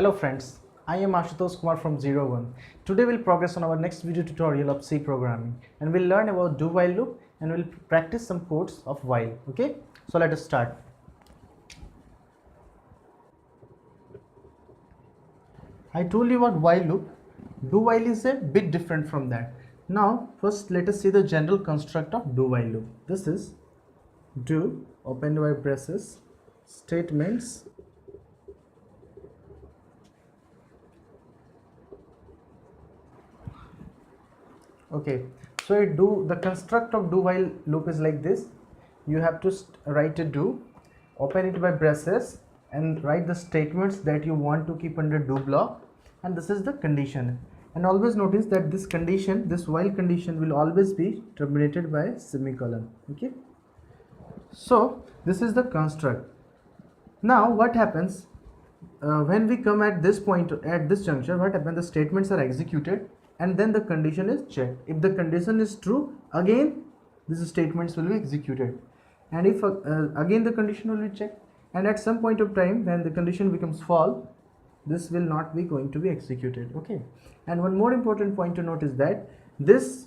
Hello friends, I am Ashutosh Kumar from ZerOOne. Today we'll progress on our next video tutorial of C programming and we'll learn about do while loop and we'll practice some codes of while. Okay, so let us start. I told you about while loop. Do while is a bit different from that. Now first let us see the general construct of do while loop. This is do, open by braces, statements, okay, so the construct of do while loop is like this. You have to write a do, open it by braces and write the statements that you want to keep under do block, and this is the condition. And always notice that this condition, this while condition, will always be terminated by semicolon. Okay, so this is the construct. Now what happens when we come at this point, at this juncture, what happens? The statements are executed and then the condition is checked. If the condition is true, again these statements will be executed, and if again the condition will be checked, and at some point of time when the condition becomes false, this will not be going to be executed. Okay, and one more important point to note is that this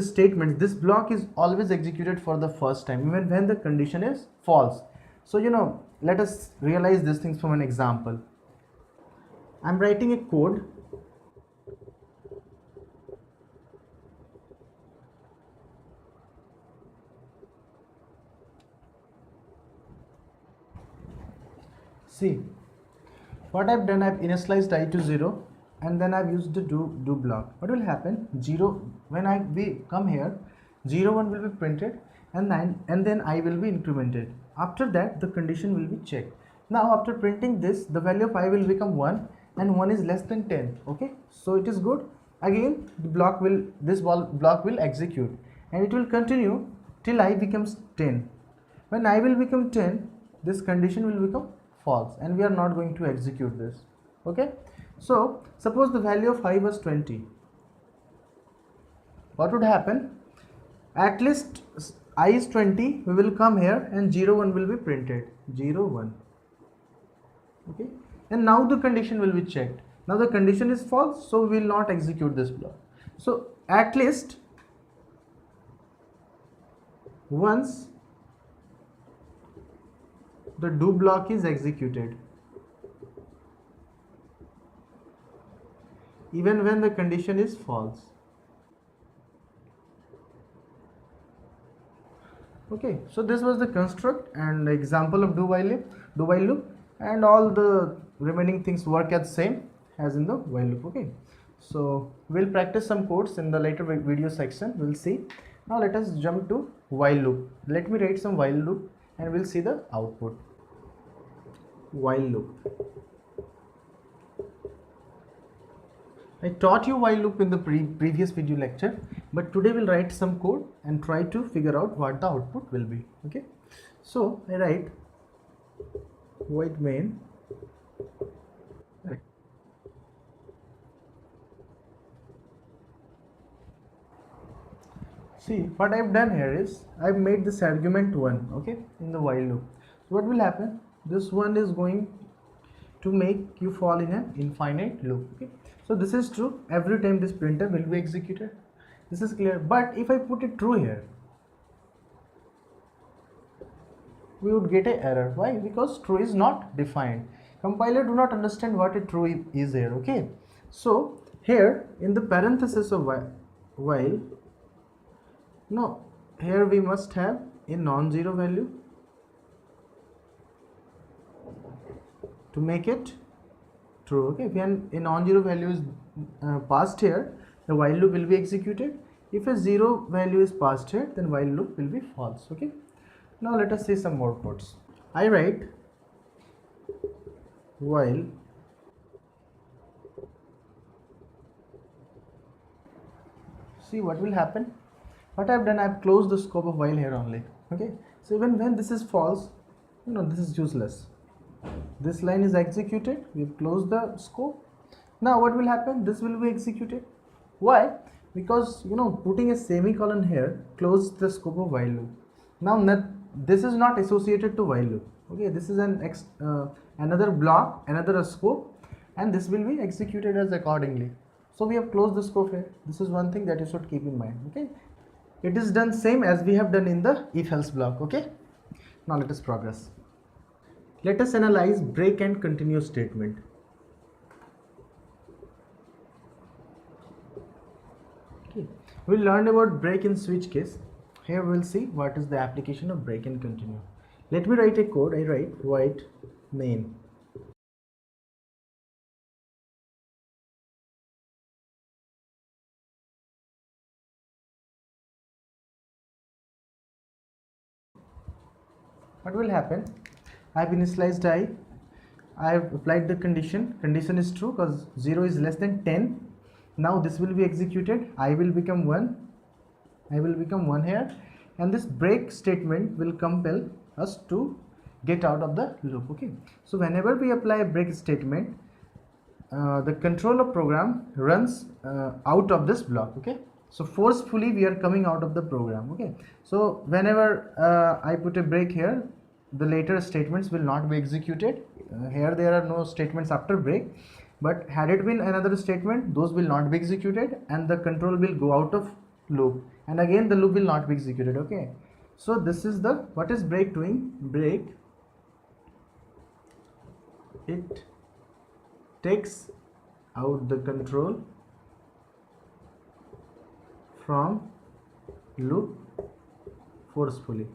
statement, this block is always executed for the first time even when the condition is false. So let us realize these things from an example. I'm writing a code. See, what I've done, I've initialized I to 0 and then I've used the do block. What will happen? 0, when we come here, 0 1 will be printed and then I will be incremented. After that the condition will be checked. Now after printing this, the value of I will become 1 and 1 is less than 10. Okay, so it is good. Again this block will execute and it will continue till I becomes 10. When I will become 10, this condition will become false and we are not going to execute this. Okay, so suppose the value of I was 20. What would happen? At least I is 20, we will come here and 0 1 will be printed, 0 1. Okay, and now the condition will be checked. Now the condition is false, so we will not execute this block. So at least once the do block is executed, even when the condition is false. Okay, so this was the construct and example of do while loop, and all the remaining things work as same as in the while loop. Okay, so we'll practice some codes in the later video section. We'll see. Now let us jump to while loop. Let me write some while loop and we'll see the output. While loop. I taught you while loop in the previous video lecture, but today we'll write some code and try to figure out what the output will be. Okay, so I write void main see, what I've done here is I've made this argument 1, okay, in the while loop. So what will happen? This one is going to make you fall in an infinite loop. Okay, so this is true. Every time this printer will be executed. This is clear. But if I put it true here, we would get an error. Why? Because true is not defined. Compiler do not understand what a true is here. Okay, so here in the parenthesis of while, no, here we must have a non-zero value to make it true. Okay, if a non-zero value is passed here, the while loop will be executed. If a zero value is passed here, then while loop will be false. Okay, now let us see some more codes. I write while see what will happen. What I've done, I've closed the scope of while here only. Okay, so even when this is false, this is useless. This line is executed, we've closed the scope. Now what will happen? This will be executed. Why? Because putting a semicolon here closed the scope of while loop. Now this is not associated to while loop. Okay, this is another block, another scope. and this will be executed as accordingly. So we have closed the scope here. This is one thing that you should keep in mind. Okay, it is done same as we have done in the if else block. Okay, now let us progress. Let us analyze break and continue statement. Okay, we'll learn about break in switch case. Here we'll see what is the application of break and continue. Let me write a code. I write void main. What will happen? I have initialized I have applied the condition is true because 0 is less than 10. Now this will be executed. I will become 1 here, and this break statement will compel us to get out of the loop. Okay, so whenever we apply a break statement, the controller program runs out of this block. Okay, so forcefully we are coming out of the program. Okay, so whenever I put a break here, the later statements will not be executed. Here there are no statements after break, but had it been another statement, those will not be executed and the control will go out of loop, and again the loop will not be executed. Okay, so this is the what is break doing. Break, it takes out the control from loop forcefully.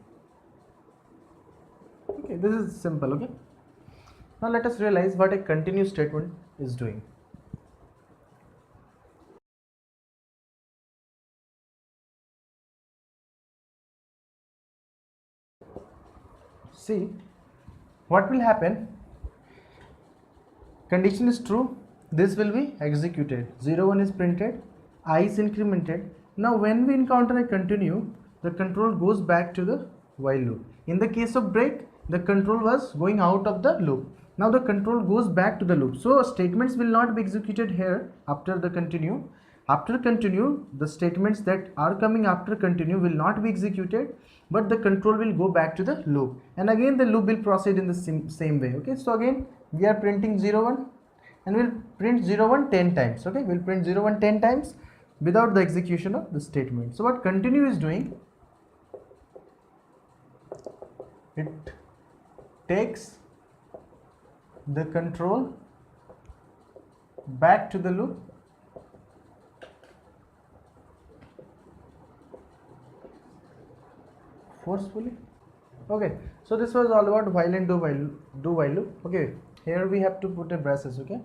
Okay, this is simple. Okay, now let us realize what a continue statement is doing. See what will happen. Condition is true, this will be executed. 0 1 is printed, I is incremented. Now when we encounter a continue, the control goes back to the while loop. In the case of break, the control was going out of the loop. Now the control goes back to the loop. So statements will not be executed here after the continue. After continue, the statements that are coming after continue will not be executed, but the control will go back to the loop, and again the loop will proceed in the same way. Okay, so again we are printing 0 1 and we'll print 0 1 10 times. Okay, we'll print 0 1 10 times without the execution of the statement. So what continue is doing, it takes the control back to the loop forcefully. Okay, so this was all about while and do while loop. Okay, here we have to put a braces. Okay,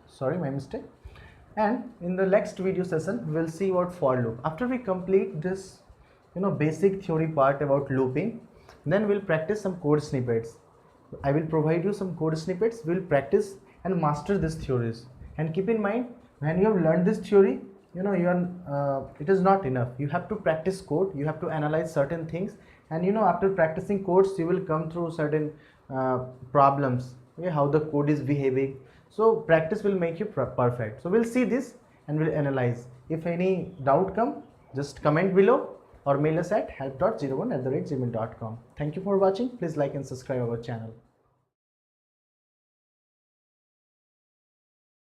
sorry, my mistake. And in the next video session we'll see about for loop. After we complete this basic theory part about looping, then we'll practice some code snippets. I will provide you some code snippets. We'll practice and master these theories. And keep in mind, when you have learned this theory, it is not enough. You have to practice code, you have to analyze certain things, and after practicing codes you will come through certain problems, okay, how the code is behaving. So practice will make you perfect. So we'll see this and we'll analyze. If any doubt come, just comment below or mail us at help.zerone@gmail.com. Thank you for watching. Please like and subscribe our channel.